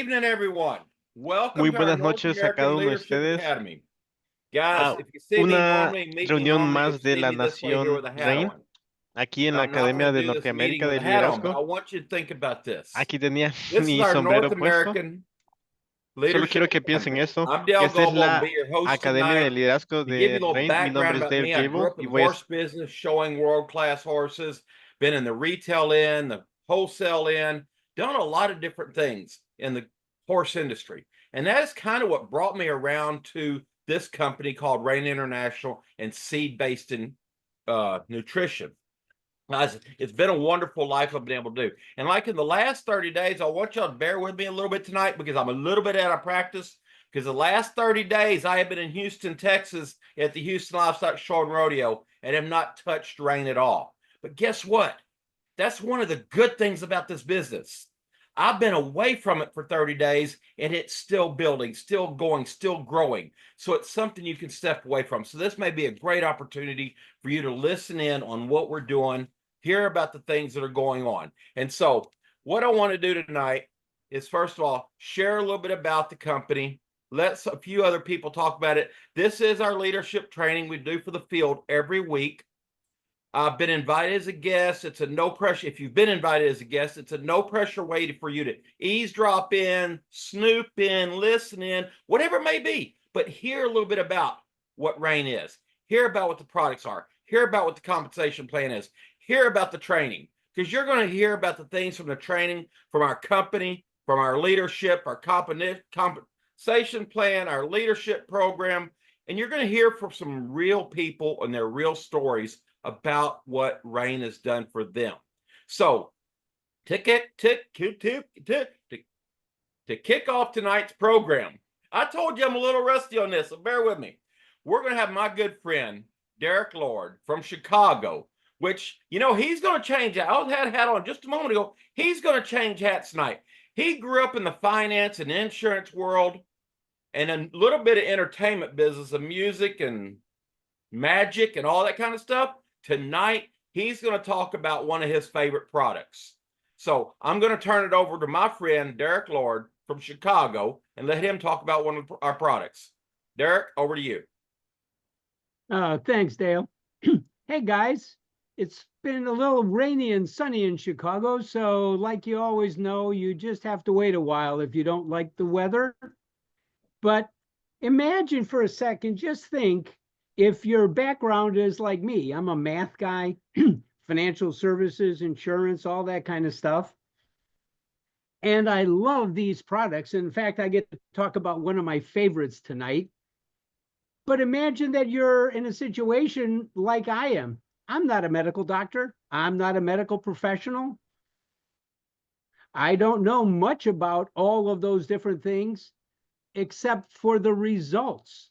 evening, everyone. Welcome Muy to our buenas North noches a cada American uno de Leadership ustedes Academy. Guys, a if you see me una normally, meet me reunión normally, you'll más de see la me this way here Nación with a hat REIN, on. aquí en Now, la I'm not going Academia to de do this meeting Norteamérica with de a hat on, but Liderazgo. I want you to think about this. Aquí tenía This is mi our North sombrero puesto. American Solo Leadership quiero que piensen Academy. eso, I'm que Dale esta es Goble. I'll la be your host Academia tonight. de Liderazgo To give you de a little REIN, mi nombre background es about Dale me, I grew Gable up in y the voy a... horse business, showing world-class horses, been in the retail end, the wholesale end, done a lot of different things in the horse industry. And that is kind of what brought me around to this company called Rain International and seed-based in nutrition. Guys, it's been a wonderful life I've been able to do. And like in the last 30 days, I want y'all to bear with me a little bit tonight because I'm a little bit out of practice. Because the last 30 days, I have been in Houston, Texas at the Houston Livestock Show and Rodeo and have not touched rain at all. But guess what? That's one of the good things about this business. I've been away from it for 30 days and it's still building, still going, still growing. So it's something you can step away from. So this may be a great opportunity for you to listen in on what we're doing, hear about the things that are going on. And so what I want to do tonight is, first of all, share a little bit about the company. Let a few other people talk about it. This is our leadership training we do for the field every week. I've been invited as a guest. It's a no pressure. If you've been invited as a guest, it's a no pressure way for you to eavesdrop in, snoop in, listen in, whatever it may be. But hear a little bit about what RAIN is. Hear about what the products are. Hear about what the compensation plan is. Hear about the training, because you're going to hear about the things from the training, from our company, from our leadership, our compensation plan, our leadership program. And you're going to hear from some real people and their real stories about what RAIN has done for them. So to kick off tonight's program, I told you I'm a little rusty on this, so bear with me. We're going to have my good friend, Derek Lord from Chicago, which, you know, he's going to change. I had a hat on just a moment ago. He's going to change hats tonight. He grew up in the finance and insurance world and a little bit of entertainment business of music and magic and all that kind of stuff. Tonight, he's going to talk about one of his favorite products. So I'm going to turn it over to my friend, Derek Lord from Chicago, and let him talk about one of our products. Derek, over to you. Thanks, Dale. Hey, guys. It's been a little rainy and sunny in Chicago, so like you always know, you just have to wait a while if you don't like the weather. But imagine for a second, just think, if your background is like me, I'm a math guy, financial services, insurance, all that kind of stuff. And I love these products. In fact, I get to talk about one of my favorites tonight. But imagine that you're in a situation like I am. I'm not a medical doctor. I'm not a medical professional. I don't know much about all of those different things, except for the results,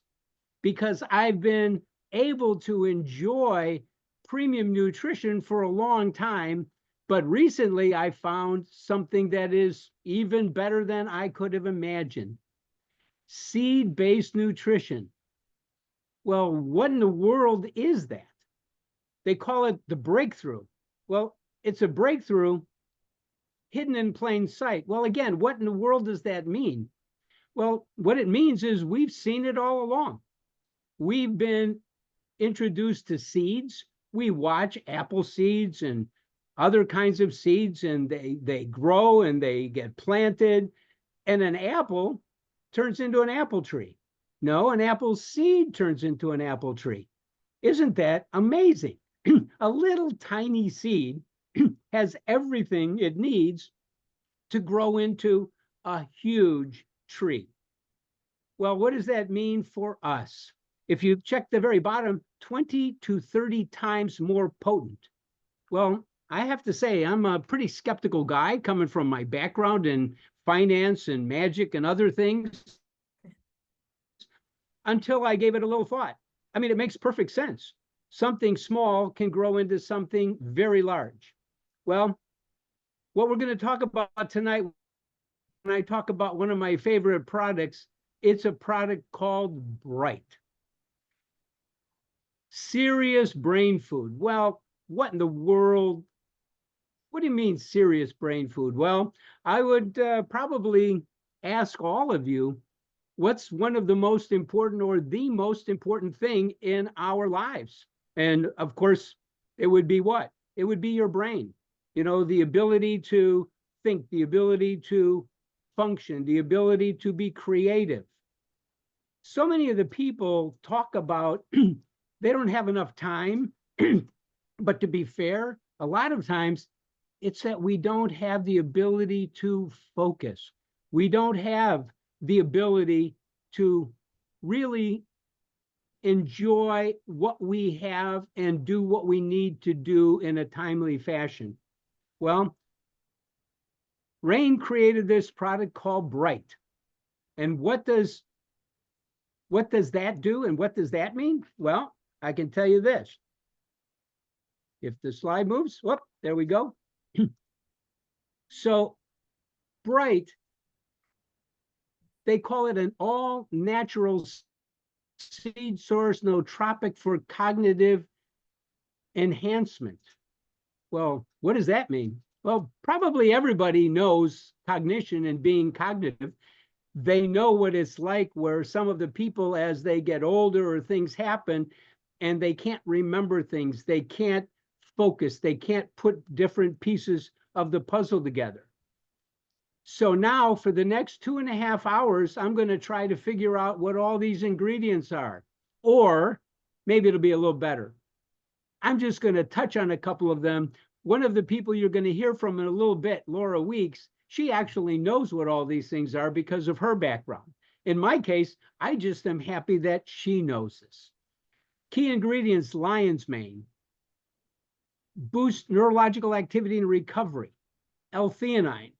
because I've been able to enjoy premium nutrition for a long time. But recently I found something that is even better than I could have imagined. Seed-based nutrition. Well, what in the world is that? They call it the breakthrough. Well, it's a breakthrough hidden in plain sight. Well, again, what in the world does that mean? Well, what it means is we've seen it all along. We've been introduced to seeds. We watch apple seeds and other kinds of seeds, and they grow and they get planted, and an apple turns into an apple tree. No, an apple seed turns into an apple tree. Isn't that amazing? A little tiny seed has everything it needs to grow into a huge tree. Well, what does that mean for us? If you check the very bottom, 20 to 30 times more potent. Well, I have to say, I'm a pretty skeptical guy coming from my background in finance and magic and other things, until I gave it a little thought. I mean, it makes perfect sense. Something small can grow into something very large. Well, what we're going to talk about tonight, when I talk about one of my favorite products, it's a product called Bright. Serious brain food. Well, what in the world? What do you mean serious brain food? Well, I would probably ask all of you, what's one of the most important or the most important thing in our lives? And of course, it would be what? It would be your brain. You know, the ability to think, the ability to function, the ability to be creative. So many of the people talk about they don't have enough time, but to be fair, a lot of times it's that we don't have the ability to focus. We don't have the ability to really enjoy what we have and do what we need to do in a timely fashion. Well, Rain created this product called Bright. And what does that do and what does that mean? Well, I can tell you this. If the slide moves, whoop, there we go. So Bright, they call it an all natural seed source nootropic for cognitive enhancement. Well, what does that mean? Well, probably everybody knows cognition and being cognitive. They know what it's like where some of the people, as they get older or things happen, and they can't remember things, they can't focus, they can't put different pieces of the puzzle together. So now for the next 2.5 hours, I'm going to try to figure out what all these ingredients are. Or maybe it'll be a little better. I'm just going to touch on a couple of them. One of the people you're going to hear from in a little bit, Laura Weeks, she actually knows what all these things are because of her background. In my case, I just am happy that she knows this. Key ingredients: lion's mane, boost neurological activity and recovery, L-theanine,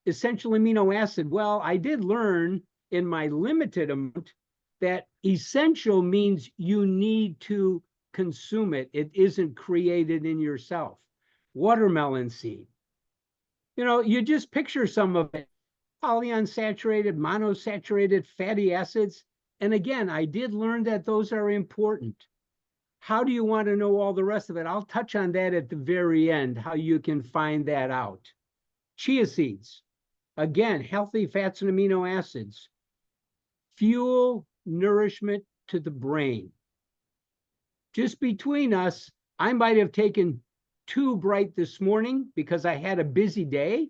essential amino acid. Well, I did learn in my limited amount that essential means you need to consume it. It isn't created in yourself. Watermelon seed. You know, you just picture some of it. Polyunsaturated, monosaturated fatty acids. And again, I did learn that those are important. How do you want to know all the rest of it? I'll touch on that at the very end, how you can find that out. Chia seeds. Again, healthy fats and amino acids. Fuel nourishment to the brain. Just between us, I might have taken 2 Bright this morning because I had a busy day.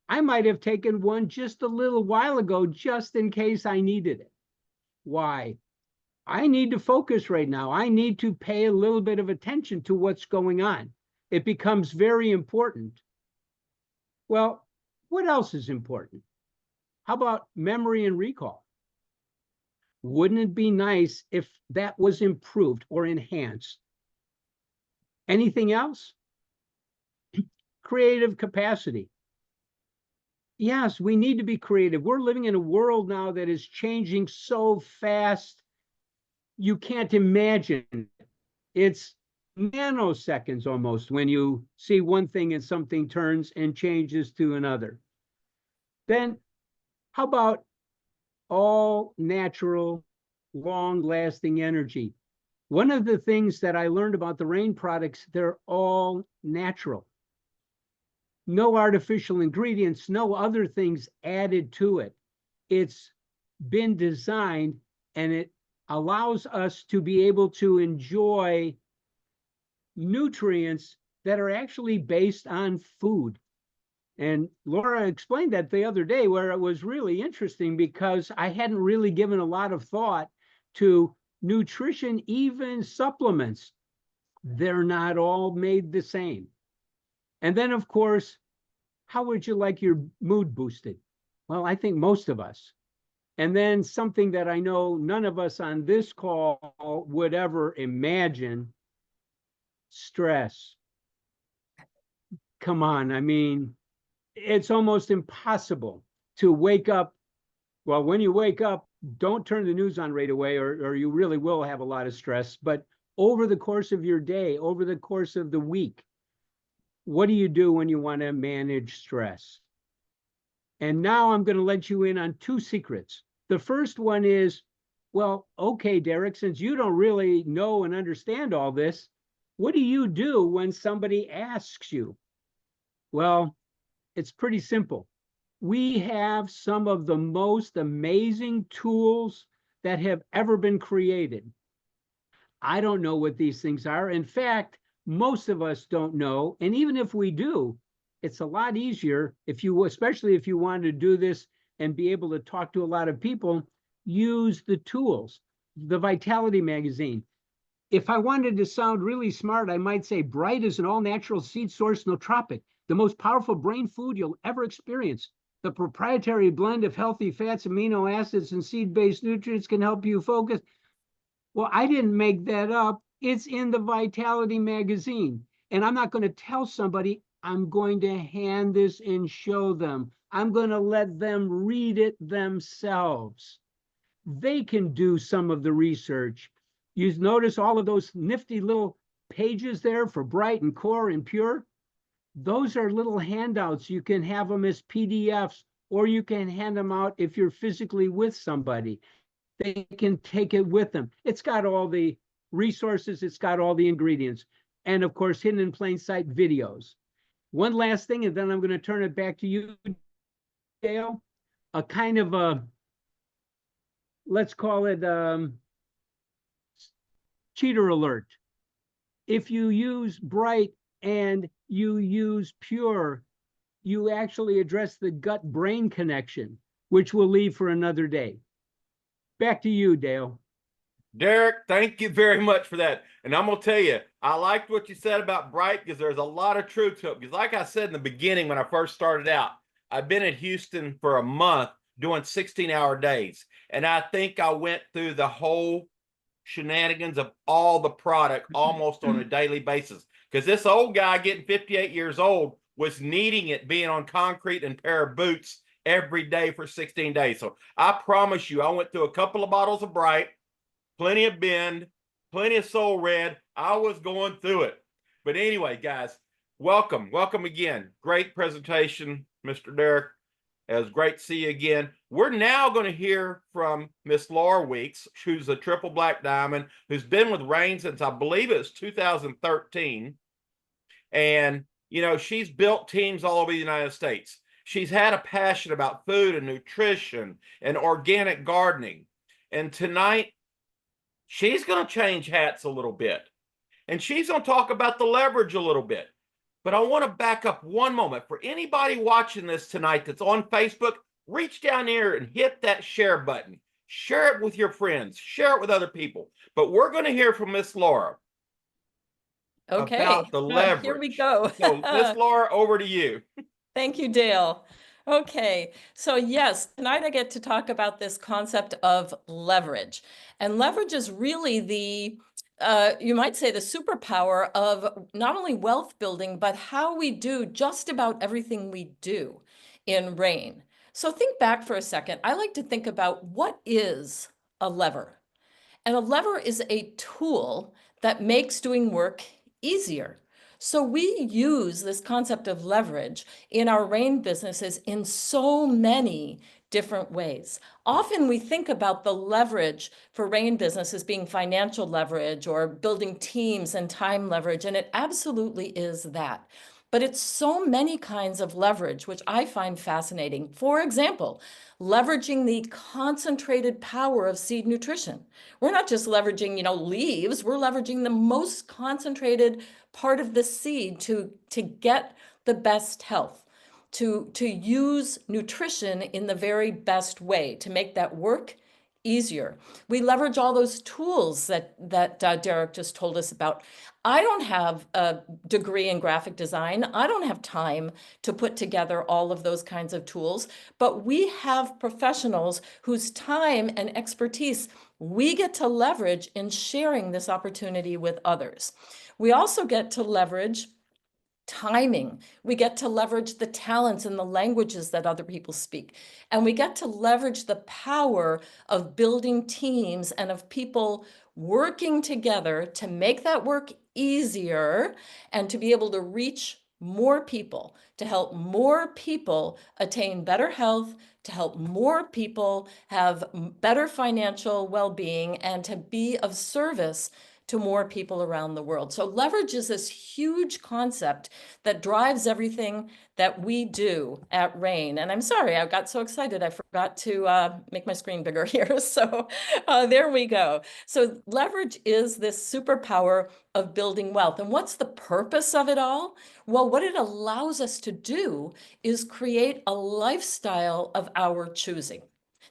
I might have taken one just a little while ago, just in case I needed it. Why? I need to focus right now. I need to pay a little bit of attention to what's going on. It becomes very important. Well, what else is important? How about memory and recall? Wouldn't it be nice if that was improved or enhanced? Anything else? Creative capacity. Yes, we need to be creative. We're living in a world now that is changing so fast, you can't imagine. It's nanoseconds almost when you see one thing and something turns and changes to another. Then how about all natural, long-lasting energy? One of the things that I learned about the Rain products, they're all natural. No artificial ingredients, no other things added to it. It's been designed and it allows us to be able to enjoy nutrients that are actually based on food. And Laura explained that the other day, where it was really interesting because I hadn't really given a lot of thought to nutrition, even supplements. They're not all made the same. And then, of course, how would you like your mood boosted? Well, I think most of us. And then something that I know none of us on this call would ever imagine: stress. Come on, I mean, it's almost impossible to wake up. Well, when you wake up, don't turn the news on right away, or you really will have a lot of stress. But over the course of your day, over the course of the week, what do you do when you want to manage stress? And now I'm going to let you in on 2 secrets. The first one is, well, okay, Derek, since you don't really know and understand all this, what do you do when somebody asks you? Well, it's pretty simple. We have some of the most amazing tools that have ever been created. I don't know what these things are. In fact, most of us don't know. And even if we do, it's a lot easier if you, especially if you want to do this and be able to talk to a lot of people, use the tools. The Vitality magazine. If I wanted to sound really smart, I might say Bright is an all-natural seed source nootropic, the most powerful brain food you'll ever experience. The proprietary blend of healthy fats, amino acids, and seed-based nutrients can help you focus. Well, I didn't make that up. It's in the Vitality magazine. And I'm not going to tell somebody, I'm going to hand this and show them. I'm going to let them read it themselves. They can do some of the research. You notice all of those nifty little pages there for Bright and Core and Pure? Those are little handouts. You can have them as PDFs, or you can hand them out if you're physically with somebody. They can take it with them. It's got all the resources, it's got all the ingredients. And of course, hidden in plain sight videos. One last thing, and then I'm going to turn it back to you, Dale. A kind of a, let's call it cheater alert. If you use Bright and you use Pure, you actually address the gut-brain connection, which we'll leave for another day. Back to you, Dale. Derek, thank you very much for that. And I'm going to tell you, I liked what you said about Bright because there's a lot of truth to it. Because like I said in the beginning when I first started out, I've been in Houston for a month doing 16-hour days. And I think I went through the whole shenanigans of all the product almost on a daily basis. Because this old guy getting 58 years old was needing it being on concrete and pair of boots every day for 16 days. So I promise you, I went through a couple of bottles of Bright, plenty of Bend, plenty of Soul Red. I was going through it. But anyway, guys, welcome. Welcome again. Great presentation, Mr. Derek. It was great to see you again. We're now going to hear from Miss Laura Weeks, who's a triple black diamond, who's been with Rain since I believe it was 2013. And, you know, she's built teams all over the United States. She's had a passion about food and nutrition and organic gardening. And tonight, she's going to change hats a little bit. And she's going to talk about the leverage a little bit. But I want to back up one moment. For anybody watching this tonight that's on Facebook, reach down here and hit that share button. Share it with your friends. Share it with other people. But we're going to hear from Miss Laura. Okay, about the leverage. here we go. So, Miss Laura, over to you. Thank you, Dale. Okay, so yes, tonight I get to talk about this concept of leverage. And leverage is really the, you might say, the superpower of not only wealth building, but how we do just about everything we do in Rain. So think back for a second. I like to think about what is a lever. And a lever is a tool that makes doing work easier. So we use this concept of leverage in our Rain businesses in so many different ways. Often we think about the leverage for Rain businesses being financial leverage or building teams and time leverage, and it absolutely is that. But it's so many kinds of leverage, which I find fascinating. For example, leveraging the concentrated power of seed nutrition. We're not just leveraging, leaves, we're leveraging the most concentrated part of the seed to get the best health, to use nutrition in the very best way, to make that work easier. We leverage all those tools that Derek just told us about. I don't have a degree in graphic design. I don't have time to put together all of those kinds of tools, but we have professionals whose time and expertise we get to leverage in sharing this opportunity with others. We also get to leverage timing. We get to leverage the talents and the languages that other people speak. And we get to leverage the power of building teams and of people working together to make that work easier and to be able to reach more people, to help more people attain better health, to help more people have better financial well-being, and to be of service to more people around the world. So leverage is this huge concept that drives everything that we do at RAIN. And I'm sorry, I got so excited, I forgot to make my screen bigger here. So there we go. So leverage is this superpower of building wealth. And what's the purpose of it all? Well, what it allows us to do is create a lifestyle of our choosing.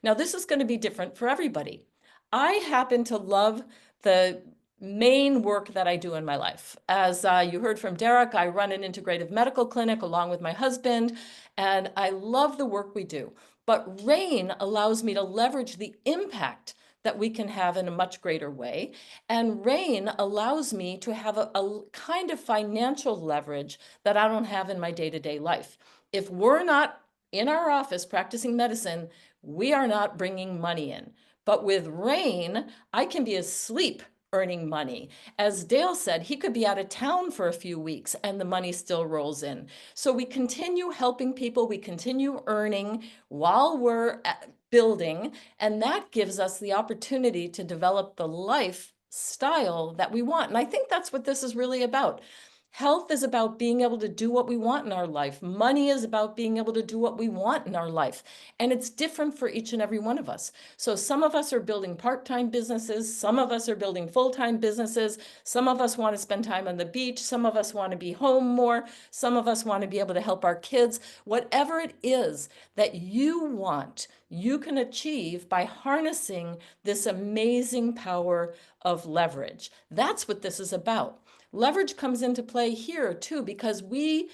Now, this is going to be different for everybody. I happen to love the main work that I do in my life. As you heard from Derek, I run an integrative medical clinic along with my husband, and I love the work we do. But RAIN allows me to leverage the impact that we can have in a much greater way. And RAIN allows me to have a kind of financial leverage that I don't have in my day-to-day life. If we're not in our office practicing medicine, we are not bringing money in. But with RAIN, I can be asleep earning money. As Dale said, he could be out of town for a few weeks and the money still rolls in. So we continue helping people, we continue earning while we're building, and that gives us the opportunity to develop the lifestyle that we want. And I think that's what this is really about. Health is about being able to do what we want in our life. Money is about being able to do what we want in our life. And it's different for each and every one of us. So some of us are building part-time businesses. Some of us are building full-time businesses. Some of us want to spend time on the beach. Some of us want to be home more. Some of us want to be able to help our kids. Whatever it is that you want, you can achieve by harnessing this amazing power of leverage. That's what this is about. Leverage comes into play here too, because we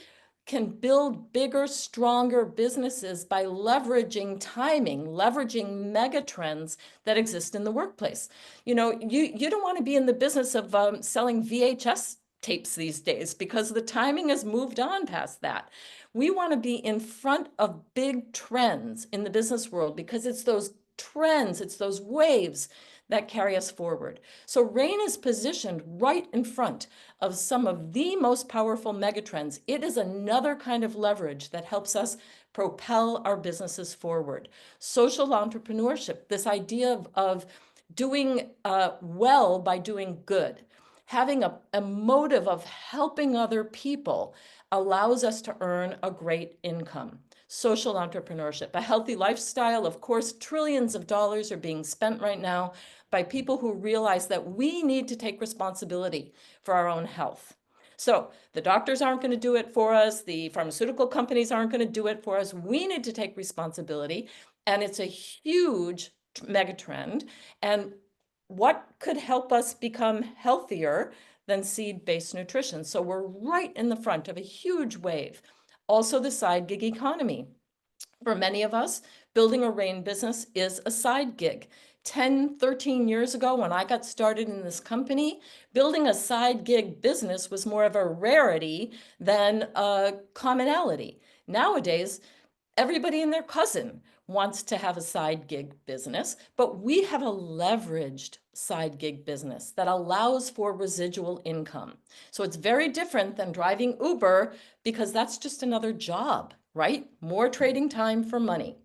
can build bigger, stronger businesses by leveraging timing, leveraging mega trends that exist in the workplace. You know, you don't want to be in the business of selling VHS tapes these days because the timing has moved on past that. We want to be in front of big trends in the business world because it's those trends, it's those waves that carry us forward. So RAIN is positioned right in front of some of the most powerful megatrends. It is another kind of leverage that helps us propel our businesses forward. Social entrepreneurship, this idea of doing well by doing good, having a motive of helping other people allows us to earn a great income. Social entrepreneurship, a healthy lifestyle. Of course, trillions of dollars are being spent right now by people who realize that we need to take responsibility for our own health. So the doctors aren't going to do it for us. The pharmaceutical companies aren't going to do it for us. We need to take responsibility. And it's a huge megatrend. And what could help us become healthier than seed-based nutrition? So we're right in the front of a huge wave. Also, the side gig economy. For many of us, building a RAIN business is a side gig. 10, 13 years ago, when I got started in this company, building a side gig business was more of a rarity than a commonality. Nowadays, everybody and their cousin wants to have a side gig business, but we have a leveraged side gig business that allows for residual income. So it's very different than driving Uber because that's just another job, right? More trading time for money.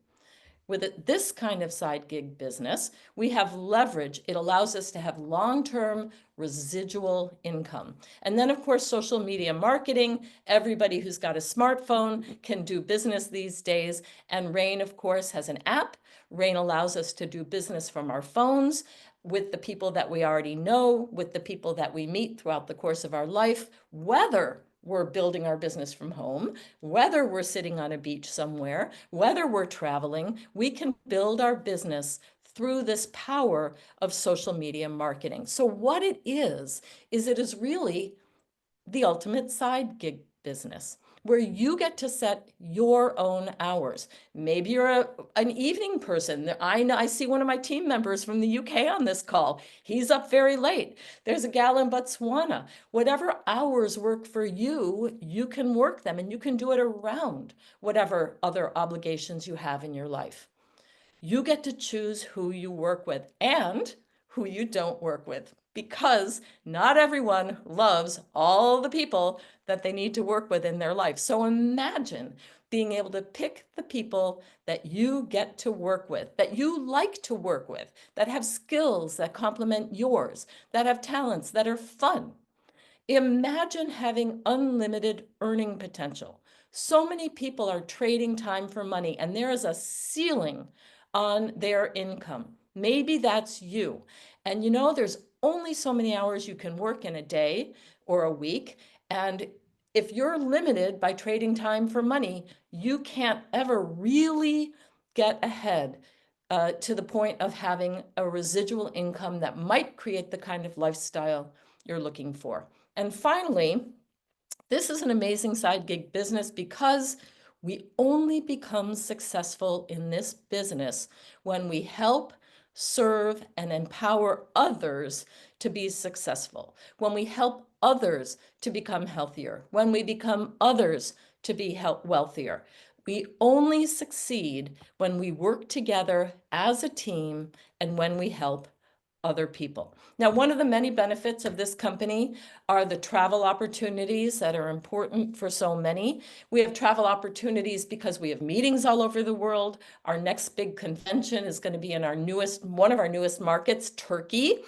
With this kind of side gig business, we have leverage. It allows us to have long-term residual income. And then, of course, social media marketing. Everybody who's got a smartphone can do business these days. And RAIN, of course, has an app. RAIN allows us to do business from our phones with the people that we already know, with the people that we meet throughout the course of our life, whether we're building our business from home, whether we're sitting on a beach somewhere, whether we're traveling, we can build our business through this power of social media marketing. So what it is it is really the ultimate side gig business where you get to set your own hours. Maybe you're an evening person. I see one of my team members from the UK on this call. He's up very late. There's a gal in Botswana. Whatever hours work for you, you can work them and you can do it around whatever other obligations you have in your life. You get to choose who you work with and who you don't work with. because not everyone loves all the people that they need to work with in their life. So imagine being able to pick the people that you get to work with, that you like to work with, that have skills that complement yours, that have talents that are fun. Imagine having unlimited earning potential. So many people are trading time for money, and there is a ceiling on their income. Maybe that's you. And you know, there's only so many hours you can work in a day or a week. And if you're limited by trading time for money, you can't ever really get ahead to the point of having a residual income that might create the kind of lifestyle you're looking for. And finally, this is an amazing side gig business because we only become successful in this business when we help, serve, and empower others to be successful, when we help others to become healthier, when we become others to be wealthier. We only succeed when we work together as a team and when we help other people. Now, one of the many benefits of this company are the travel opportunities that are important for so many. We have travel opportunities because we have meetings all over the world. Our next big convention is going to be in one of our newest markets, Turkey.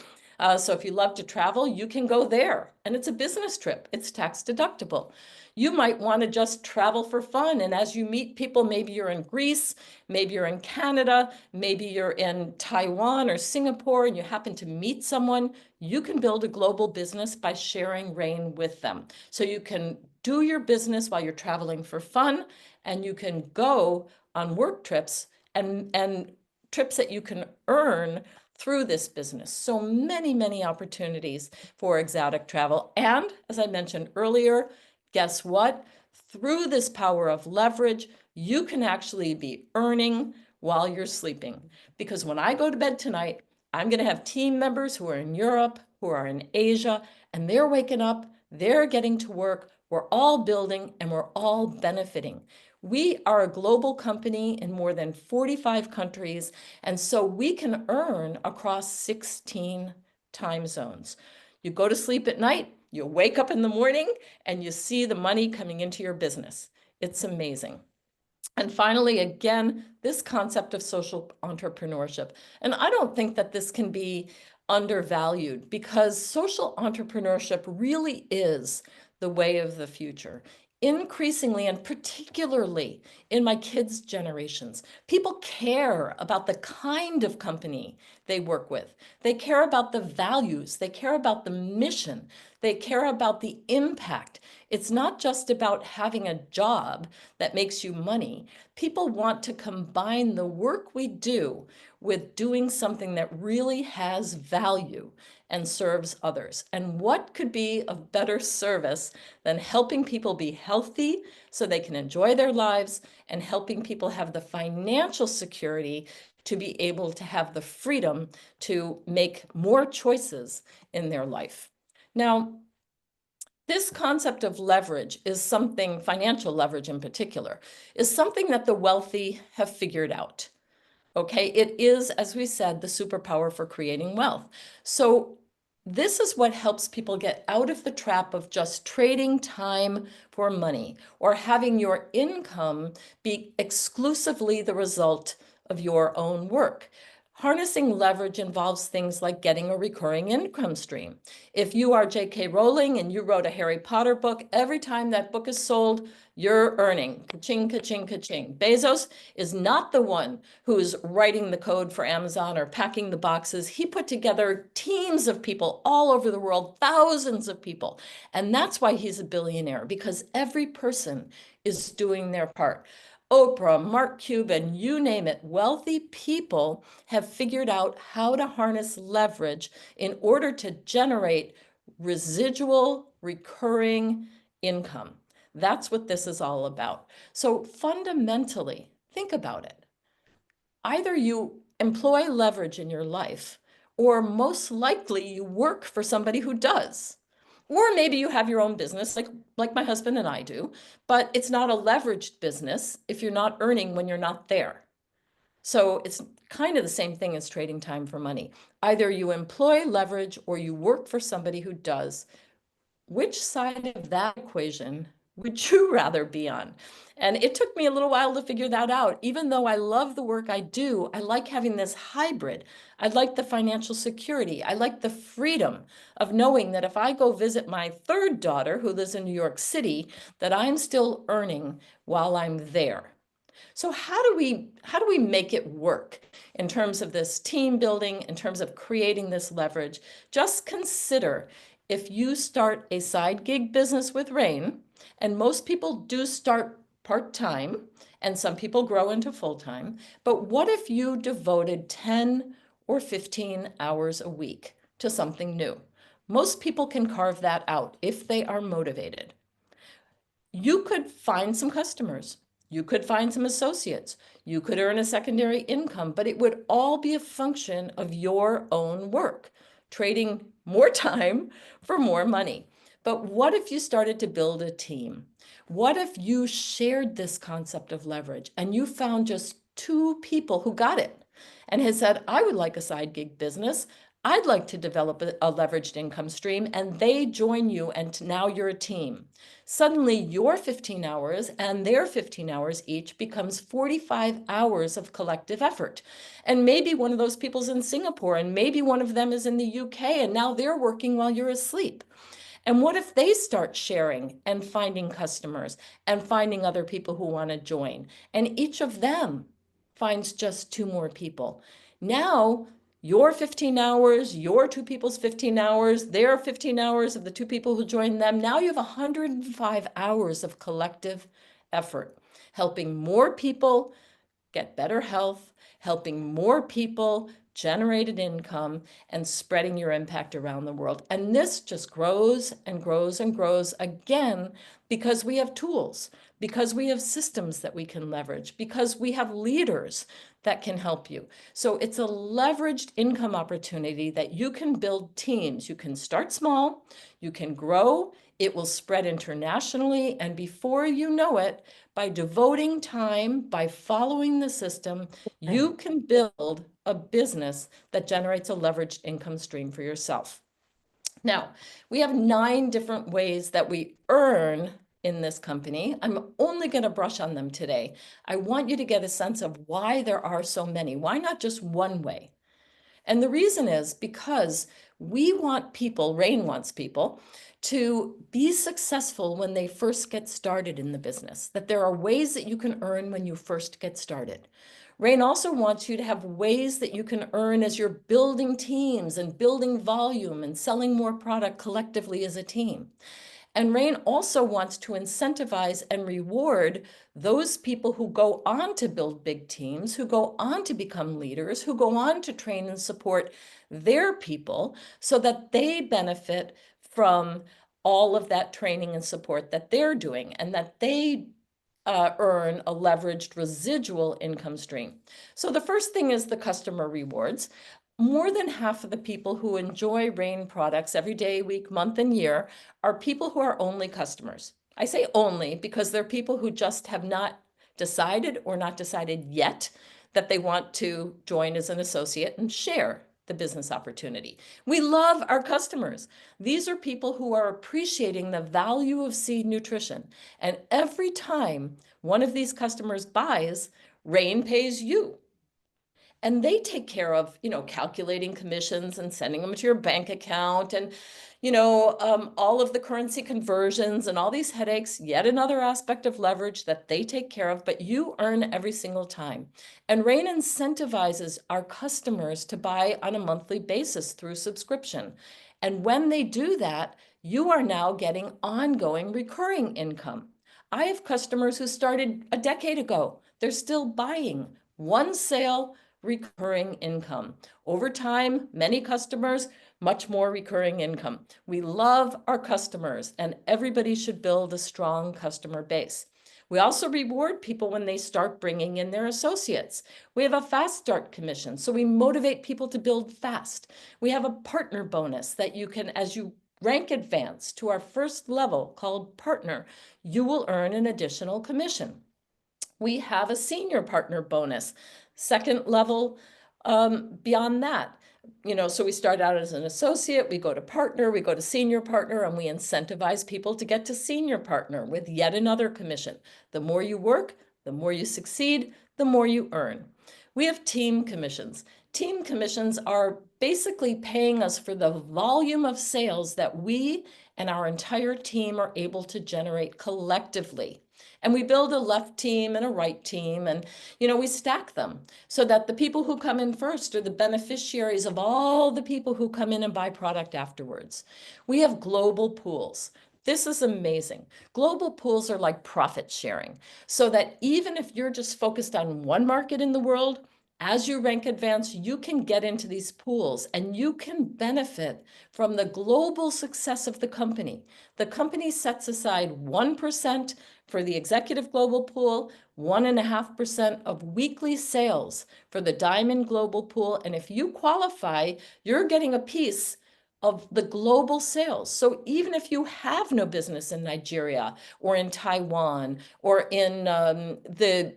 So if you love to travel, you can go there. And it's a business trip. It's tax deductible. You might want to just travel for fun. And as you meet people, maybe you're in Greece, maybe you're in Canada, maybe you're in Taiwan or Singapore, and you happen to meet someone, you can build a global business by sharing RAIN with them. So you can do your business while you're traveling for fun, and you can go on work trips and trips that you can earn through this business. So many, many opportunities for exotic travel. And as I mentioned earlier, guess what? Through this power of leverage, you can actually be earning while you're sleeping. Because when I go to bed tonight, I'm going to have team members who are in Europe, who are in Asia, and they're waking up, they're getting to work. We're all building and we're all benefiting. We are a global company in more than 45 countries, and so we can earn across 16 time zones. You go to sleep at night, you wake up in the morning, and you see the money coming into your business. It's amazing. And finally, again, this concept of social entrepreneurship. And I don't think that this can be undervalued because social entrepreneurship really is the way of the future. Increasingly, and particularly in my kids' generations, people care about the kind of company they work with. They care about the values. They care about the mission. They care about the impact. It's not just about having a job that makes you money. People want to combine the work we do with doing something that really has value and serves others. And what could be a better service than helping people be healthy so they can enjoy their lives and helping people have the financial security to be able to have the freedom to make more choices in their life. Now, this concept of leverage is something, financial leverage in particular, is something that the wealthy have figured out. Okay, it is, as we said, the superpower for creating wealth. So this is what helps people get out of the trap of just trading time for money or having your income be exclusively the result of your own work. Harnessing leverage involves things like getting a recurring income stream. If you are J.K. Rowling and you wrote a Harry Potter book, every time that book is sold, you're earning. Ka-ching, ka-ching, ka-ching. Bezos is not the one who's writing the code for Amazon or packing the boxes. He put together teams of people all over the world, thousands of people. And that's why he's a billionaire, because every person is doing their part. Oprah, Mark Cuban, you name it, wealthy people have figured out how to harness leverage in order to generate residual recurring income. That's what this is all about. So fundamentally, think about it. Either you employ leverage in your life, or most likely you work for somebody who does. Or maybe you have your own business like my husband and I do, but it's not a leveraged business if you're not earning when you're not there. So it's kind of the same thing as trading time for money. Either you employ leverage or you work for somebody who does. Which side of that equation would you rather be on? And it took me a little while to figure that out. Even though I love the work I do, I like having this hybrid. I like the financial security. I like the freedom of knowing that if I go visit my third daughter who lives in New York City, that I'm still earning while I'm there. So how do we make it work in terms of this team building, in terms of creating this leverage? Just consider if you start a side gig business with Rain, and most people do start part-time, and some people grow into full-time, but what if you devoted 10 or 15 hours a week to something new? Most people can carve that out if they are motivated. You could find some customers. You could find some associates. You could earn a secondary income, but it would all be a function of your own work, trading more time for more money. But what if you started to build a team? What if you shared this concept of leverage and you found just 2 people who got it and had said, I would like a side gig business. I'd like to develop a leveraged income stream, and they join you, and now you're a team. Suddenly your 15 hours and their 15 hours each becomes 45 hours of collective effort. And maybe one of those people's in Singapore, and maybe one of them is in the UK, and now they're working while you're asleep. And what if they start sharing and finding customers and finding other people who want to join? And each of them finds just 2 more people. Now, your 15 hours, your 2 people's 15 hours, their 15 hours of the 2 people who joined them. Now you have 105 hours of collective effort, helping more people get better health, helping more people generate an income, and spreading your impact around the world. And this just grows and grows and grows, again, because we have tools, because we have systems that we can leverage, because we have leaders that can help you. So it's a leveraged income opportunity that you can build teams. You can start small, you can grow, it will spread internationally, and before you know it, by devoting time, by following the system, you can build a business that generates a leveraged income stream for yourself. Now, we have 9 different ways that we earn in this company. I'm only going to brush on them today. I want you to get a sense of why there are so many. Why not just one way? And the reason is because we want people, Rain wants people, to be successful when they first get started in the business, that there are ways that you can earn when you first get started. Rain also wants you to have ways that you can earn as you're building teams and building volume and selling more product collectively as a team. And Rain also wants to incentivize and reward those people who go on to build big teams, who go on to become leaders, who go on to train and support their people so that they benefit from all of that training and support that they're doing, and that they earn a leveraged residual income stream. So the first thing is the customer rewards. More than half of the people who enjoy Rain products every day, week, month, and year are people who are only customers. I say only because they're people who just have not decided or not decided yet that they want to join as an associate and share the business opportunity. We love our customers. These are people who are appreciating the value of seed nutrition. And every time one of these customers buys, Rain pays you. And they take care of, calculating commissions and sending them to your bank account and, all of the currency conversions and all these headaches, yet another aspect of leverage that they take care of, but you earn every single time. And Rain incentivizes our customers to buy on a monthly basis through subscription. And when they do that, you are now getting ongoing recurring income. I have customers who started a decade ago. They're still buying. One sale, recurring income. Over time, many customers, much more recurring income. We love our customers, and everybody should build a strong customer base. We also reward people when they start bringing in their associates. We have a fast start commission, so we motivate people to build fast. We have a partner bonus that you can, as you rank advance to our first level called partner, you will earn an additional commission. We have a senior partner bonus. Second level, beyond that, So we start out as an associate, we go to partner, we go to senior partner, and we incentivize people to get to senior partner with yet another commission. The more you work, the more you succeed, the more you earn. We have team commissions. Team commissions are basically paying us for the volume of sales that we and our entire team are able to generate collectively. And we build a left team and a right team, and we stack them so that the people who come in first are the beneficiaries of all the people who come in and buy product afterwards. We have global pools. This is amazing. Global pools are like profit sharing, so that even if you're just focused on one market in the world, as you rank advance, you can get into these pools and you can benefit from the global success of the company. The company sets aside 1% for the executive global pool, 1.5% of weekly sales for the Diamond Global Pool. And if you qualify, you're getting a piece of the global sales. So even if you have no business in Nigeria or in Taiwan or in the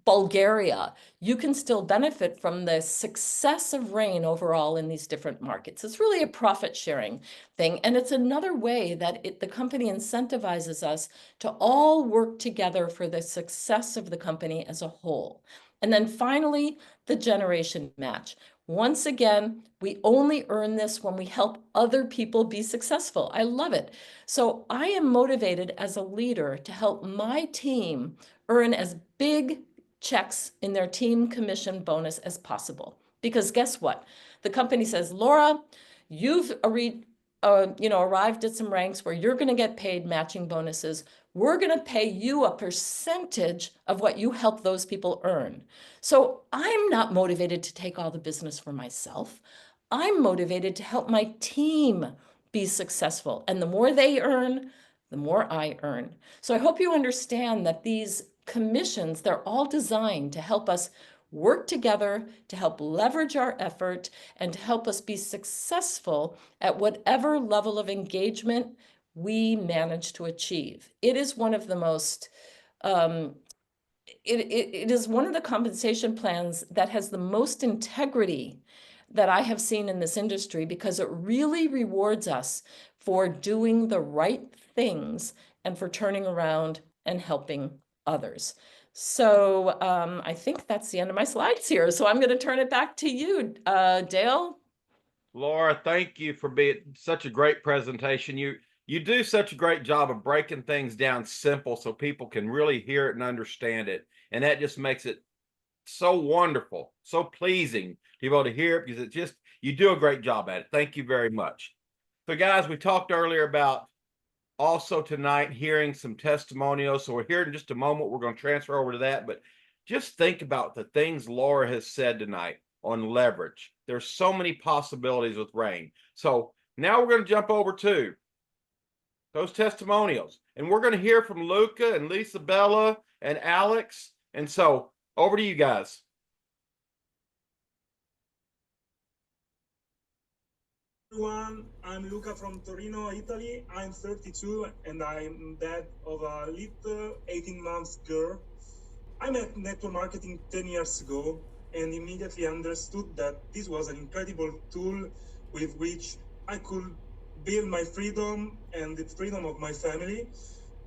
Bulgaria, you can still benefit from the success of Rain overall in these different markets. It's really a profit sharing thing. And it's another way that the company incentivizes us to all work together for the success of the company as a whole. And then finally, the generation match. Once again, we only earn this when we help other people be successful. I love it. So I am motivated as a leader to help my team earn as big checks in their team commission bonus as possible. Because guess what? The company says, Laura, you've arrived at some ranks where you're going to get paid matching bonuses. We're going to pay you a percentage of what you help those people earn. So I'm not motivated to take all the business for myself. I'm motivated to help my team be successful. And the more they earn, the more I earn. So I hope you understand that these commissions, they're all designed to help us work together, to help leverage our effort, and to help us be successful at whatever level of engagement we manage to achieve. It is one of the most it is one of the compensation plans that has the most integrity that I have seen in this industry, because it really rewards us for doing the right things and for turning around and helping others. So I think that's the end of my slides here. So I'm going to turn it back to you, Dale. Laura, thank you for being such a great presentation. You do such a great job of breaking things down simple so people can really hear it and understand it. And that just makes it so wonderful, so pleasing to be able to hear it, because it just, you do a great job at it. Thank you very much. So guys, we talked earlier about also tonight hearing some testimonials. So we're here in just a moment. We're going to transfer over to that, but just think about the things Laura has said tonight on leverage. There's so many possibilities with Rain. So now we're going to jump over to those testimonials, and we're going to hear from Luca and Lisa Bella and Alex. And so over to you guys. Everyone, I'm Luca from Torino, Italy. I'm 32 and I'm dad of a little 18-month girl. I met network marketing 10 years ago and immediately understood that this was an incredible tool with which I could build my freedom and the freedom of my family.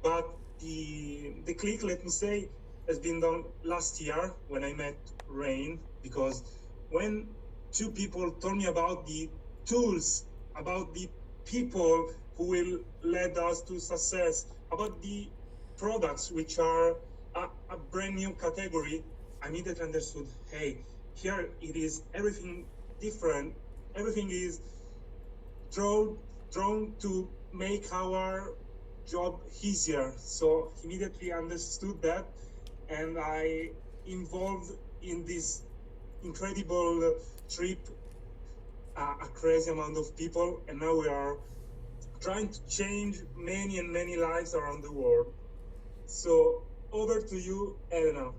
But the click, let me say, has been done last year when I met Rain, because when two people told me about the tools, about the people who will lead us to success, about the products which are a brand new category, I immediately understood, hey, here it is everything different. Everything is drawn to make our job easier. So immediately understood that, and I involved in this incredible trip a crazy amount of people, and now we are trying to change many and many lives around the world. So over to you, Elena.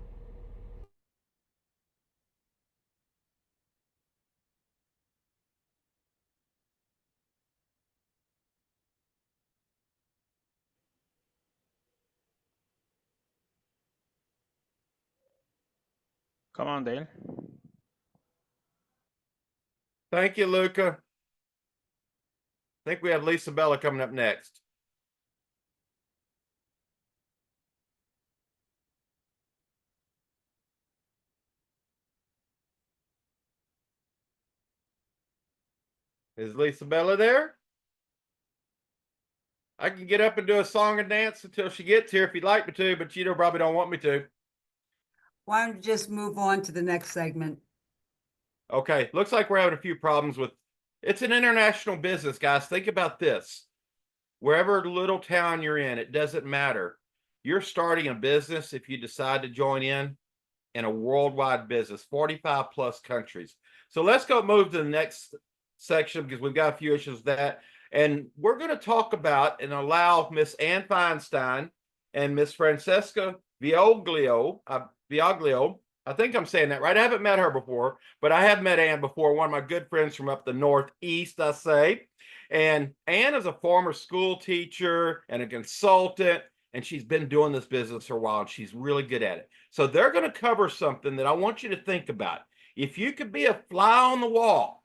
Come on, Dale. Thank you, Luca. I think we have Lisa Bella coming up next. Is Lisa Bella there? I can get up and do a song and dance until she gets here if you'd like me to, but you probably don't want me to. Why don't you just move on to the next segment? Okay, looks like we're having a few problems with, it's an international business, guys. Think about this. Wherever little town you're in, it doesn't matter. You're starting a business if you decide to join in a worldwide business, 45 plus countries. So let's go move to the next section because we've got a few issues with that. And we're going to talk about and allow Miss Ann Feinstein and Miss Francesca Vioglio, I think I'm saying that right. I haven't met her before, but I have met Ann before, one of my good friends from up the Northeast, I say. And Ann is a former school teacher and a consultant, and she's been doing this business for a while, and she's really good at it. So they're going to cover something that I want you to think about. If you could be a fly on the wall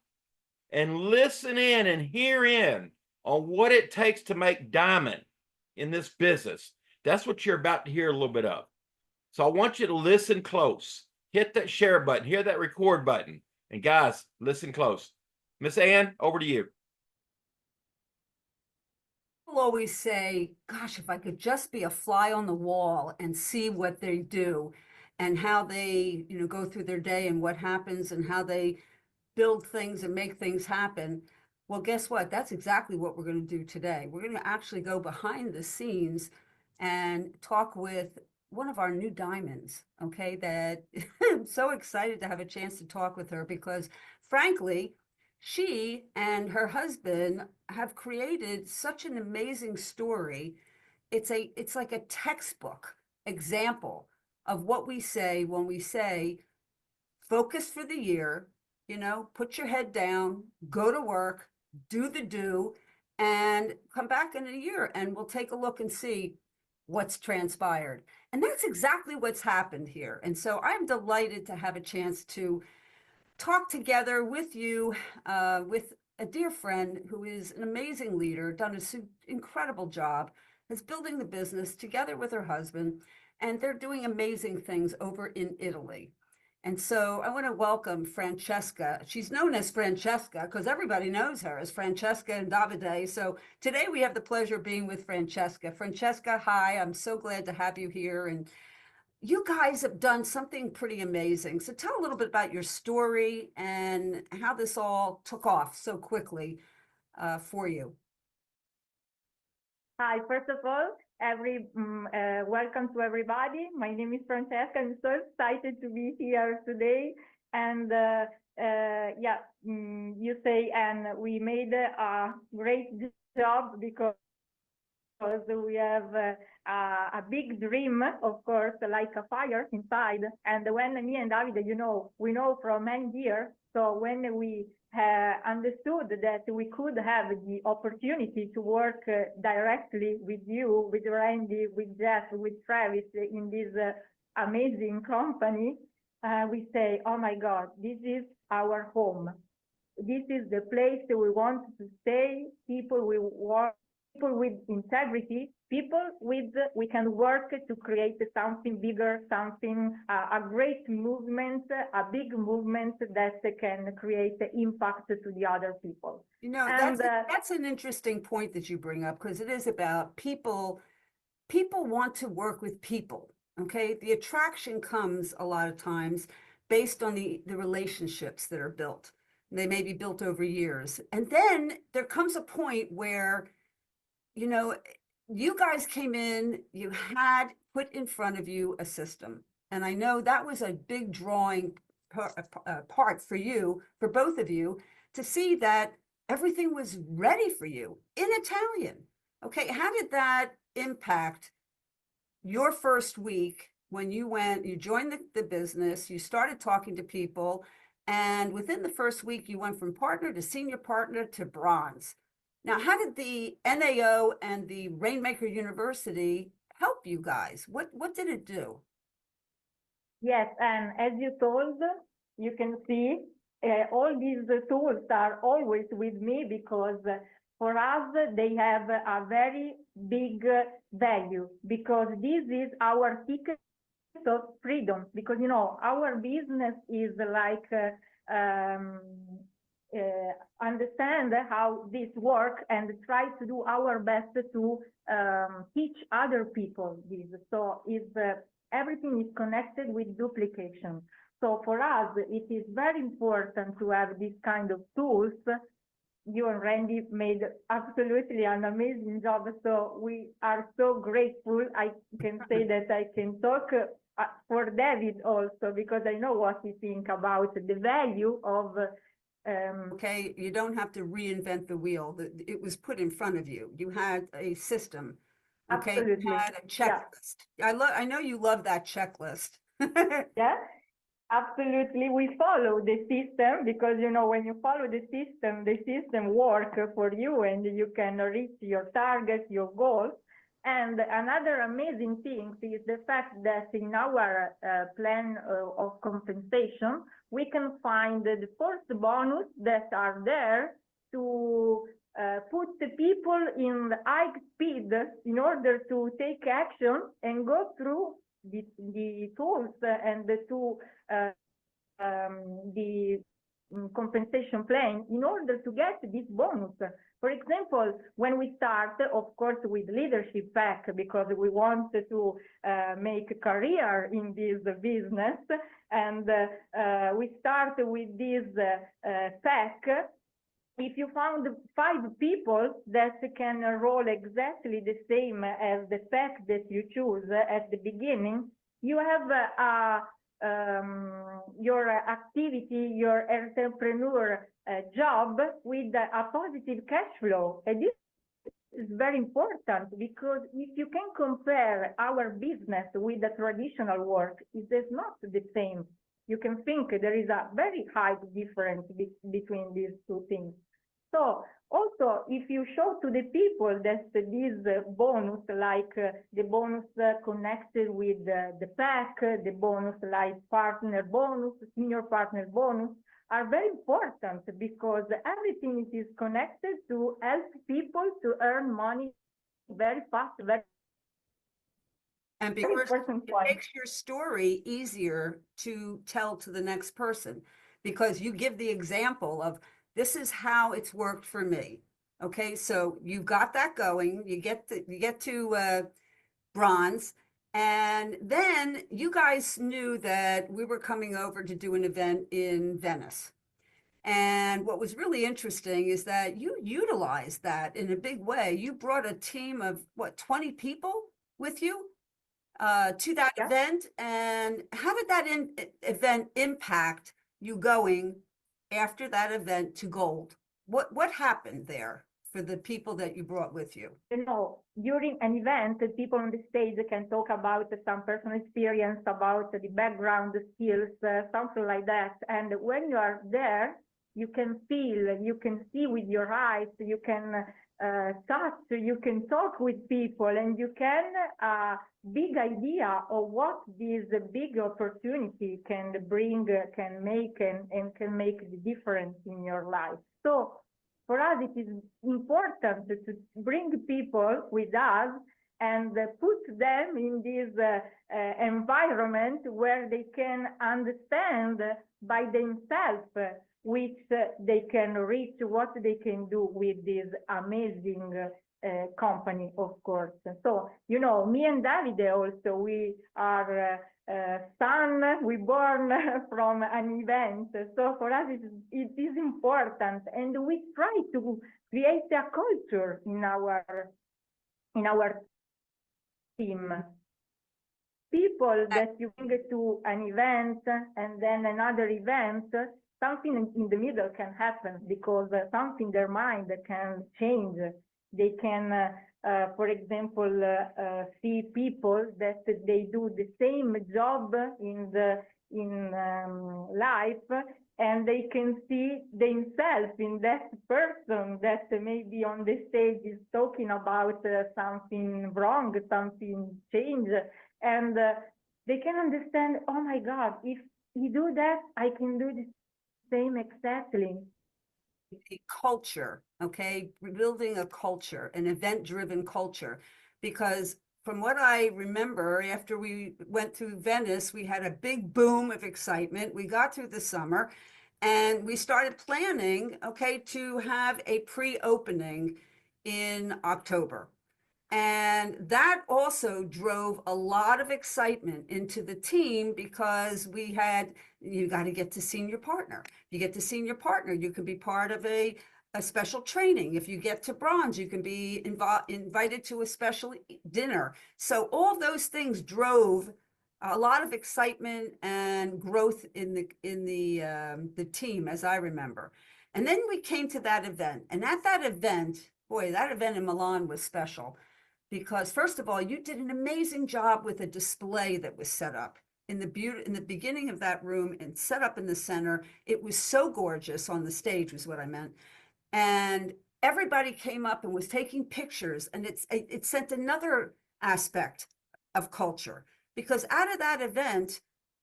and listen in and hear in on what it takes to make diamond in this business, that's what you're about to hear a little bit of. So I want you to listen close. Hit that share button, hear that record button. And guys, listen close. Miss Ann, over to you. People always say, gosh, if I could just be a fly on the wall and see what they do and how they, go through their day and what happens and how they build things and make things happen. Well, guess what? That's exactly what we're going to do today. We're going to actually go behind the scenes and talk with one of our new diamonds, okay, that I'm so excited to have a chance to talk with her because, frankly, she and her husband have created such an amazing story. It's like a textbook example of what we say when we say, focus for the year, put your head down, go to work, do the do, and come back in a year and we'll take a look and see what's transpired. And that's exactly what's happened here. And so I'm delighted to have a chance to talk together with you, with a dear friend who is an amazing leader, done an incredible job, is building the business together with her husband, and they're doing amazing things over in Italy. And so I want to welcome Francesca. She's known as Francesca because everybody knows her as Francesca and Davide. So today we have the pleasure of being with Francesca. Francesca, hi, I'm so glad to have you here. And you guys have done something pretty amazing. So tell a little bit about your story and how this all took off so quickly for you. Hi, first of all, welcome to everybody. My name is Francesca. I'm so excited to be here today. And you say, and we made a great job because we have a big dream, of course, like a fire inside. And when me and Davide, we know from many years. So when we understood that we could have the opportunity to work directly with you, with Randy, with Jeff, with Travis in this amazing company, we say, oh my God, this is our home. This is the place that we want to stay. People we work, people with integrity, people we can work to create something bigger, something, a great movement, a big movement that can create impact to the other people. That's an interesting point that you bring up because it is about people. People want to work with people, okay? The attraction comes a lot of times based on the relationships that are built. They may be built over years. And then there comes a point where you guys came in, you had put in front of you a system. And I know that was a big drawing part for you, for both of you, to see that everything was ready for you in Italian. Okay, how did that impact your first week when you joined the business, you started talking to people, and within the first week, you went from partner to senior partner to bronze. Now, how did the NAO and the Rainmaker University help you guys? What did it do? Yes, and as you told, you can see all these tools are always with me because for us, they have a very big value because this is our ticket of freedom. Because, you know, our business is like understand how this works and try to do our best to teach other people this. So if everything is connected with duplication. So for us, it is very important to have this kind of tools. You and Randy made absolutely an amazing job. So we are so grateful. I can say that I can talk for David also, because I know what he thinks about the value of Okay, you don't have to reinvent the wheel. It was put in front of you. You had a system. Okay, Absolutely. you had a checklist. Yeah. I know you love that checklist. Yeah, absolutely. We follow the system because, you know, when you follow the system works for you and you can reach your targets, your goals. And another amazing thing is the fact that in our plan of compensation, we can find the first bonus that are there to put the people in high speed in order to take action and go through the tools and the compensation plan in order to get this bonus. For example, when we start, of course, with leadership pack, because we want to make a career in this business, and we start with this pack. If you found 5 people that can roll exactly the same as the pack that you choose at the beginning, you have your activity, your entrepreneur job with a positive cash flow. And this is very important because if you can compare our business with the traditional work, it is not the same. You can think there is a very high difference between these two things. So also, if you show to the people that this bonus, like the bonus connected with the pack, the bonus like partner bonus, senior partner bonus, are very important because everything is connected to help people to earn money very fast, And very because important it point. makes your story easier to tell to the next person, because you give the example of this is how it's worked for me. Okay, so you got that going, you get to bronze, and then you guys knew that we were coming over to do an event in Venice. And what was really interesting is that you utilized that in a big way. You brought a team of what, 20 people with you to that Yeah. event. And how did that event impact you going after that event to gold? What happened there for the people that you brought with you? You know, during an event, people on the stage can talk about some personal experience, about the background, the skills, something like that. And when you are there, you can feel, you can see with your eyes, you can touch, you can talk with people, and you can big idea of what this big opportunity can bring, can make, and can make the difference in your life. So for us, it is important to bring people with us and put them in this environment where they can understand by themselves which they can reach, what they can do with this amazing company, of course. So, you know, me and Davide also, we are son, we born from an event. So for us, it is important, and we try to create a culture in our team. People that you bring to an event and then another event, something in the middle can happen because something in their mind can change. They can, for example, see people that they do the same job in life, and they can see themselves in that person that maybe on the stage is talking about something wrong, something changed, and they can understand, oh my God, if he do that, I can do the Same exactly. The culture, okay, building a culture, an event-driven culture, because from what I remember, after we went through Venice, we had a big boom of excitement. We got through the summer and we started planning, okay, to have a pre-opening in October. And that also drove a lot of excitement into the team because we had, you got to get to senior partner. You get to senior partner, you can be part of a special training. If you get to bronze, you can be invited to a special dinner. So all those things drove a lot of excitement and growth in the team, as I remember. And then we came to that event, and at that event, boy, that event in Milan was special. Because first of all, you did an amazing job with a display that was set up in the beginning of that room and set up in the center. It was so gorgeous on the stage, was what I meant. And everybody came up and was taking pictures, and it sent another aspect of culture, because out of that event,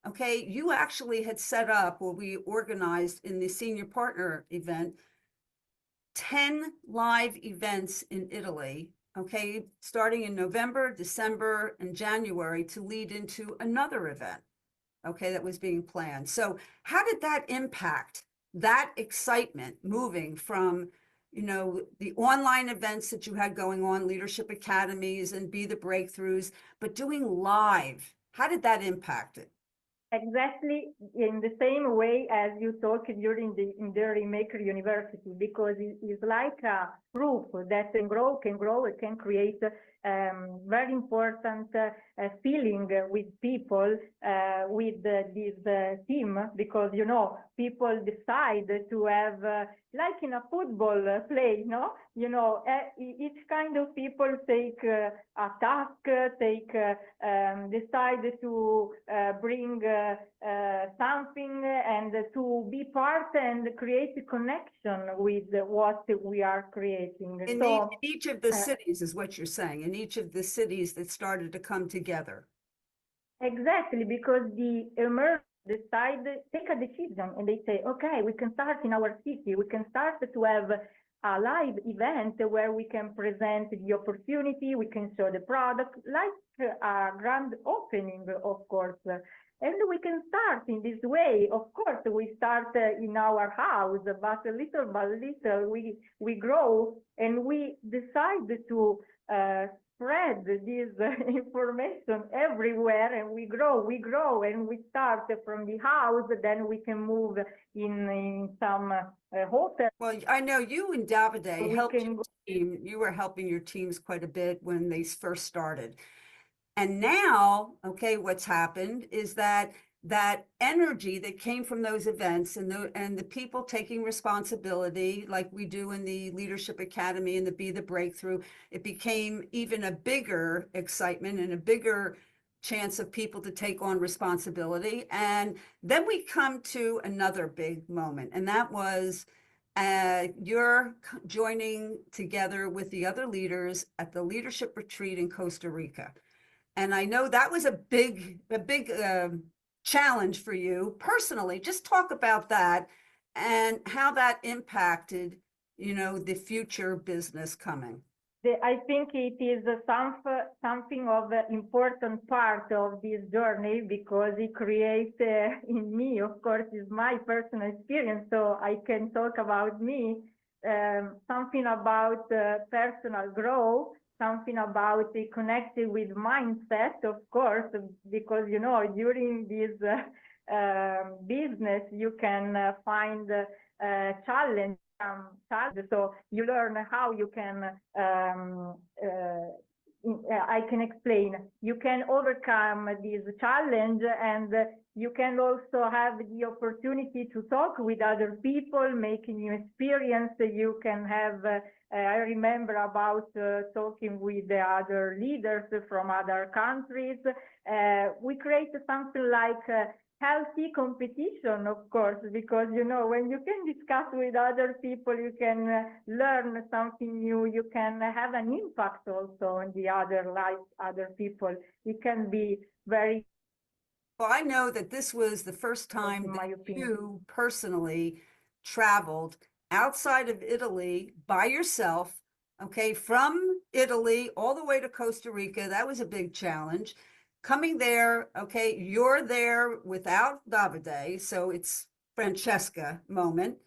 okay, you actually had set up, or we organized in the senior partner event, 10 live events in Italy, okay, starting in November, December, and January to lead into another event, okay, that was being planned. So how did that impact that excitement moving from, you know, the online events that you had going on, leadership academies and Be the Breakthroughs, but doing live? How did that impact it? Exactly in the same way as you talked during the Maker University, because it is like a proof that can grow, it can create very important feeling with people, with this team, because, you know, people decide to have, like in a football play, no? You know, each kind of people take a task, decide to bring something and to be part and create a connection with what we are creating. In each of the cities is what you're saying, in each of the cities that started to come together. Exactly, because the emergers decide, take a decision, and they say, okay, we can start in our city, we can start to have a live event where we can present the opportunity, we can show the product, like a grand opening, of course. And we can start in this way. Of course, we start in our house, but little by little we grow, and we decide to spread this information everywhere, and we grow, and we start from the house, then we can move in some hotel. Well, I know you and Davide helped your team. You were helping your teams quite a bit when they first started. And now, okay, what's happened is that energy that came from those events and the people taking responsibility, like we do in the Leadership Academy and the Be the Breakthrough, it became even a bigger excitement and a bigger chance of people to take on responsibility. And then we come to another big moment, and that was you're joining together with the other leaders at the leadership retreat in Costa Rica. And I know that was a big challenge for you personally. Just talk about that and how that impacted, you know, the future business coming. I think it is something of an important part of this journey, because it creates in me, of course, is my personal experience, so I can talk about me, something about personal growth, something about the connected with mindset, of course, because, you know, during this business, you can find challenge. So you learn how you can, I can explain, you can overcome this challenge, and you can also have the opportunity to talk with other people, making new experience. You can have, I remember about talking with the other leaders from other countries. We created something like healthy competition, of course, because, you know, when you can discuss with other people, you can learn something new, you can have an impact also on the other life, other people. It can be very Well, I know that this was the first time in my that opinion. you personally traveled outside of Italy by yourself, okay, from Italy all the way to Costa Rica. That was a big challenge. Coming there, okay, you're there without Davide, so it's Francesca moment.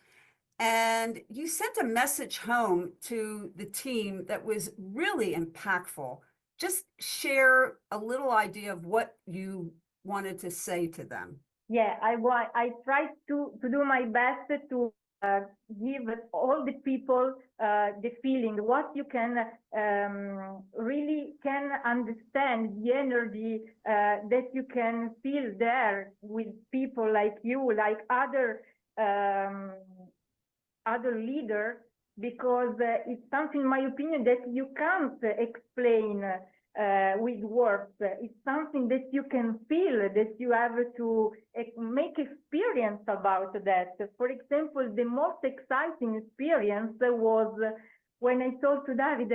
And you sent a message home to the team that was really impactful. Just share a little idea of what you wanted to say to them. Yeah, I try to do my best to give all the people the feeling, what you can really can understand the energy that you can feel there with people like you, like other leaders, because it's something, in my opinion, that you can't explain with words. It's something that you can feel, that you have to make experience about that. For example, the most exciting experience was when I told to David,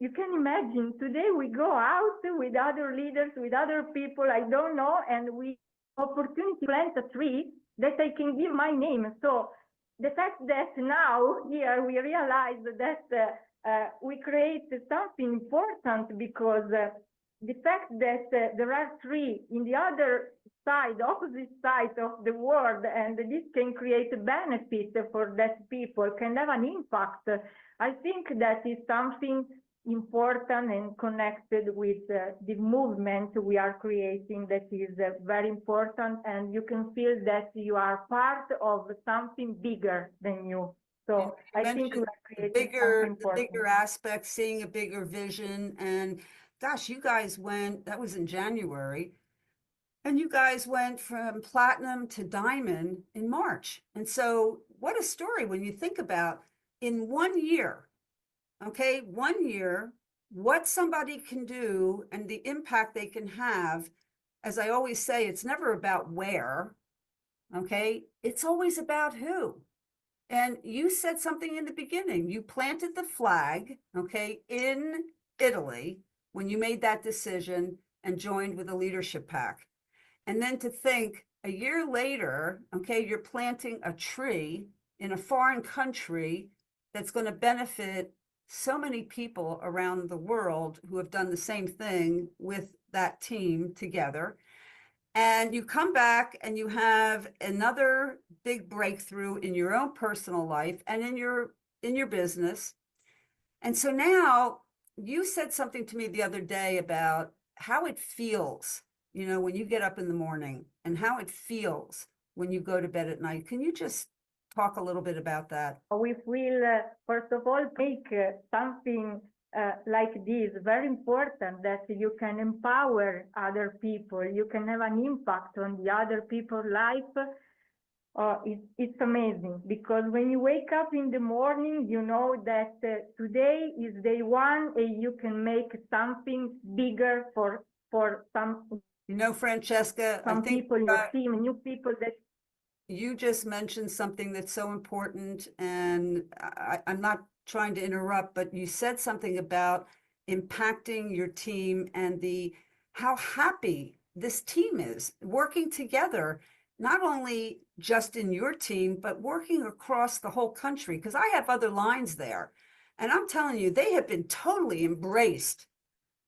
you can imagine, today we go out with other leaders, with other people I don't know, and we opportunity to plant a tree that I can give my name. So the fact that now here we realize that we create something important, because the fact that there are three in the other side, opposite side of the world, and this can create a benefit for that people, can have an impact. I think that is something important and connected with the movement we are creating, that is very important, and you can feel that you are part of something bigger than you. So I think we are creating something The important. bigger aspect, seeing a bigger vision. And gosh, you guys went, that was in January, and you guys went from platinum to diamond in March. And so what a story when you think about in 1 year, okay, 1 year, what somebody can do and the impact they can have. As I always say, it's never about where, okay, it's always about who. And you said something in the beginning. You planted the flag, okay, in Italy when you made that decision and joined with the leadership pack. And then to think a year later, okay, you're planting a tree in a foreign country that's going to benefit so many people around the world who have done the same thing with that team together. And you come back and you have another big breakthrough in your own personal life and in your business. And so now you said something to me the other day about how it feels, you know, when you get up in the morning, and how it feels when you go to bed at night. Can you just talk a little bit about that? We will, first of all, make something like this very important, that you can empower other people, you can have an impact on the other people's life. It's amazing, because when you wake up in the morning, you know that today is day one, and you can make something bigger for some, You know, Francesca, I some think people in your team, new people that you just mentioned something that's so important, and I'm not trying to interrupt, but you said something about impacting your team and how happy this team is working together, not only just in your team, but working across the whole country. Because I have other lines there, and I'm telling you, they have been totally embraced,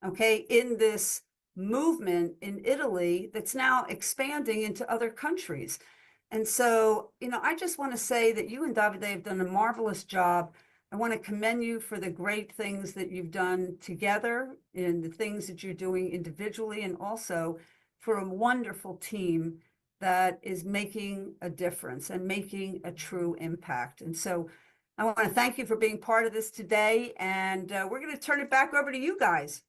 okay, in this movement in Italy that's now expanding into other countries. And so, you know, I just want to say that you and Davide have done a marvelous job. I want to commend you for the great things that you've done together and the things that you're doing individually, and also for a wonderful team that is making a difference and making a true impact. And so I want to thank you for being part of this today. And we're going to turn it back over to you guys.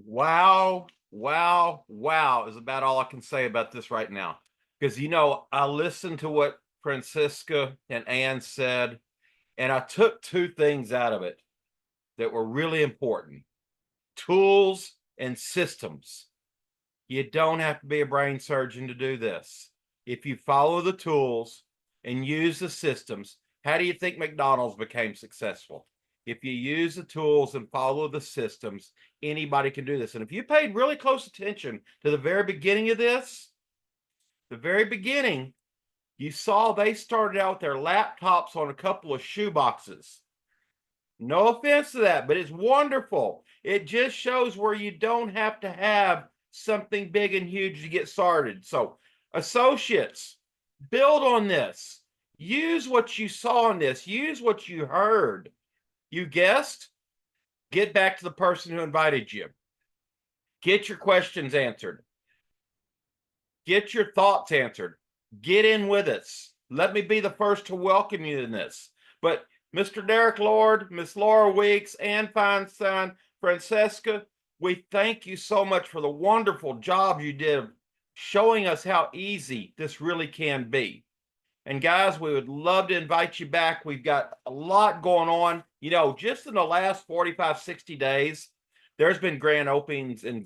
Wow, wow, wow is about all I can say about this right now. Because, you know, I listened to what Francisca and Ann said, and I took two things out of it that were really important: tools and systems. You don't have to be a brain surgeon to do this. If you follow the tools and use the systems, How do you think McDonald's became successful? If you use the tools and follow the systems, anybody can do this. And if you paid really close attention to the very beginning of this, the very beginning, you saw they started out with their laptops on a couple of shoe boxes. No offense to that, but it's wonderful. It just shows where you don't have to have something big and huge to get started. So, associates, build on this. Use what you saw in this. Use what you heard. You guessed? Get back to the person who invited you. Get your questions answered. Get your thoughts answered. Get in with us. Let me be the first to welcome you in this. But Mr. Derek Lord, Miss Laura Weeks, Ann Feinstein, Francesca, we thank you so much for the wonderful job you did showing us how easy this really can be. And guys, we would love to invite you back. We've got a lot going on. You know, just in the last 45, 60 days, there's been grand openings in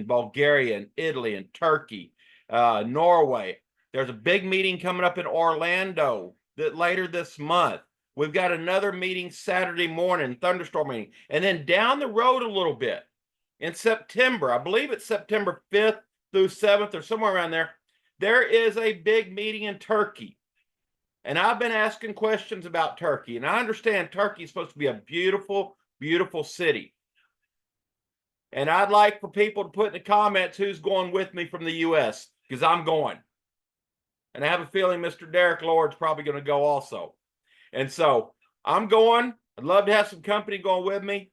Bulgaria and Italy and Turkey, Norway. There's a big meeting coming up in Orlando later this month. We've got another meeting Saturday morning, thunderstorm meeting. And then down the road a little bit in September, I believe it's September 5th through 7th or somewhere around there, there is a big meeting in Turkey. And I've been asking questions about Turkey. And I understand Turkey is supposed to be a beautiful, beautiful city. And I'd like for people to put in the comments who's going with me from the U.S. because I'm going. And I have a feeling Mr. Derek Lord's probably going to go also. And so I'm going. I'd love to have some company going with me.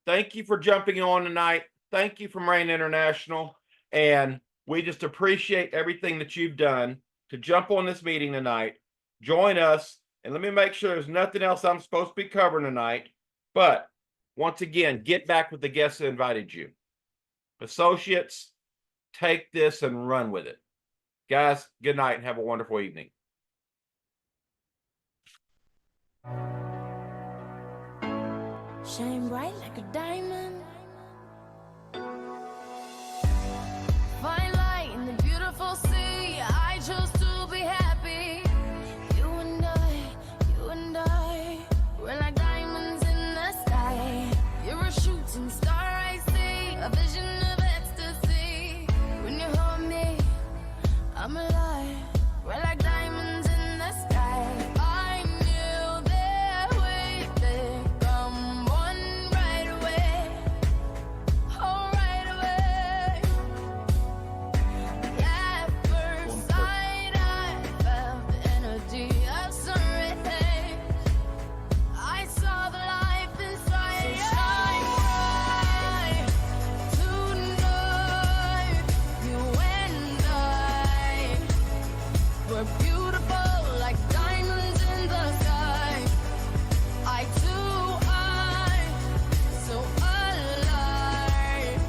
Thank you for jumping on tonight. Thank you from Rain International. And we just appreciate everything that you've done to jump on this meeting tonight. Join us. And let me make sure there's nothing else I'm supposed to be covering tonight. But once again, get back with the guests that invited you. Associates, take this and run with it. Guys, good night and have a wonderful evening. Shine bright like a diamond. Find light in the beautiful sea. I chose to be happy. You and I, we're like diamonds in the sky. You're a shooting star I see, a vision of ecstasy. When you hold me, I'm alive. We're like diamonds in the sky. I knew that we'd become one right away. Oh, right away. At first sight, I felt the energy of sun rays. I saw the life inside. So shine bright tonight. You and I, we're beautiful like diamonds in the sky. I too, so alive.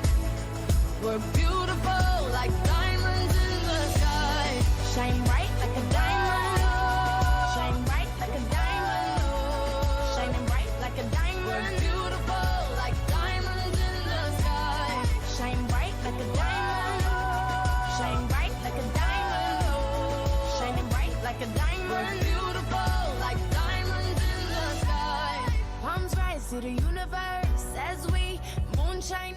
We're beautiful like diamonds in the sky. Shine bright like a diamond. Shine bright like a diamond. Shining bright like a diamond. We're beautiful like diamonds in the sky. Shine bright like a diamond. Shine bright like a diamond. Shining bright like a diamond. We're beautiful like diamonds in the sky. Palms rise to the universe as we moonshine.